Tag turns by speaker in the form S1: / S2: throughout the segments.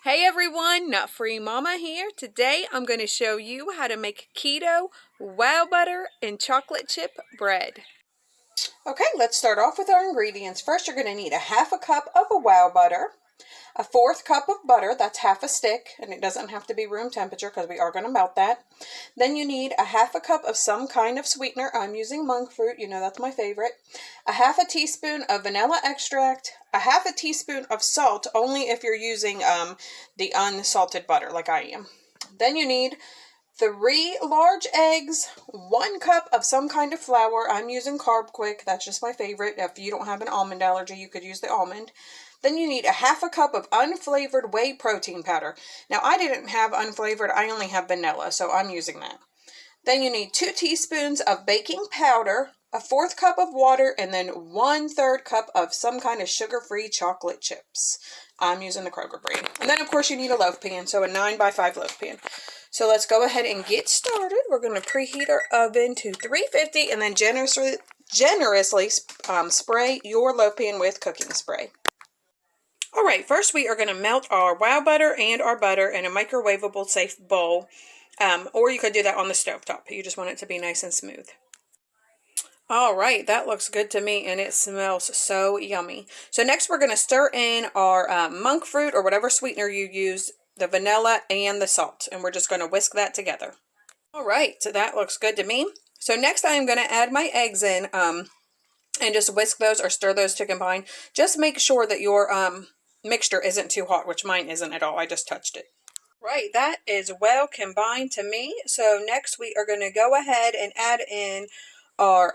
S1: Hey everyone, Nut Free Mama here. Today I'm going to show you how to make keto wow butter and chocolate chip bread. Okay, let's start off with our ingredients. First, you're going to need a half a cup of wow butter, a fourth cup of butter, that's half a stick, and it doesn't have to be room temperature because we are going to melt that. Then you need a half a cup of some kind of sweetener. I'm using Monkfruit, you know that's my favorite. A half a teaspoon of vanilla extract, a half a teaspoon of salt, only if you're using the unsalted butter like I am. Then you need 3 large eggs, 1 cup of some kind of flour. I'm using Carbquik, that's just my favorite. If you don't have an almond allergy, you could use the almond. Then you need a half a cup of unflavored whey protein powder. Now, I didn't have unflavored, I only have vanilla, so I'm using that. Then you need 2 teaspoons of baking powder, a 4th cup of water, and then 1/3 cup of some kind of sugar-free chocolate chips. I'm using the Kroger brand. And then, of course, you need a loaf pan, so a 9x5 loaf pan. So let's go ahead and get started. We're going to preheat our oven to 350 and then generously spray your loaf pan with cooking spray. All right, first we are going to melt our wow butter and our butter in a microwavable safe bowl. Or you could do that on the stovetop. You just want it to be nice and smooth. All right, that looks good to me, and it smells so yummy. So next we're going to stir in our monk fruit or whatever sweetener you use, the vanilla and the salt, and we're just going to whisk that together. All right, so that looks good to me. So next I am going to add my eggs in and just whisk those or stir those to combine. Just make sure that your mixture isn't too hot, which mine isn't at all. I just touched it. Right, that is well combined to me. So next we are going to go ahead and add in our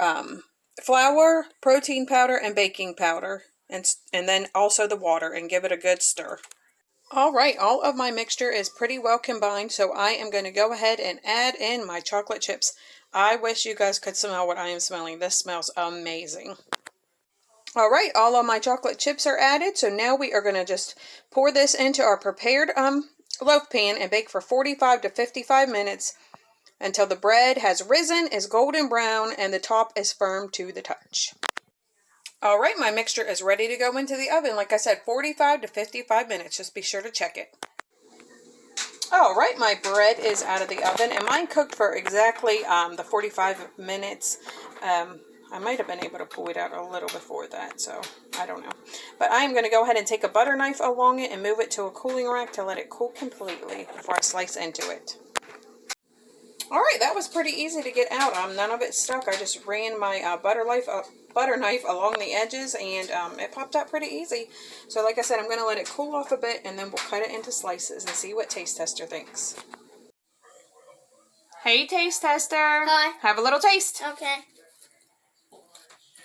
S1: flour, protein powder, and baking powder, and then also the water, and give it a good stir. All right, all of my mixture is pretty well combined, so I am going to go ahead and add in my chocolate chips. I wish you guys could smell what I am smelling. This smells amazing. All right, all of my chocolate chips are added, so now we are going to just pour this into our prepared loaf pan and bake for 45 to 55 minutes until the bread has risen, is golden brown, and the top is firm to the touch. All right, my mixture is ready to go into the oven. Like I said, 45 to 55 minutes. Just be sure to check it. All right, my bread is out of the oven, and mine cooked for exactly the 45 minutes. I might have been able to pull it out a little before that, so I don't know. But I am going to go ahead and take a butter knife along it and move it to a cooling rack to let it cool completely before I slice into it. All right, that was pretty easy to get out. None of it stuck. I just ran my butter knife along the edges, and it popped out pretty easy. So like I said, I'm going to let it cool off a bit, and then we'll cut it into slices and see what Taste Tester thinks. Hey, Taste Tester.
S2: Hi.
S1: Have a little taste.
S2: Okay.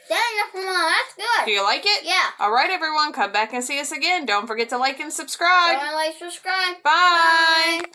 S2: That's good.
S1: Do you like it?
S2: Yeah.
S1: All right, everyone, come back and see us again. Don't forget to like and subscribe.
S2: Don't like, subscribe.
S1: Bye.
S2: Bye.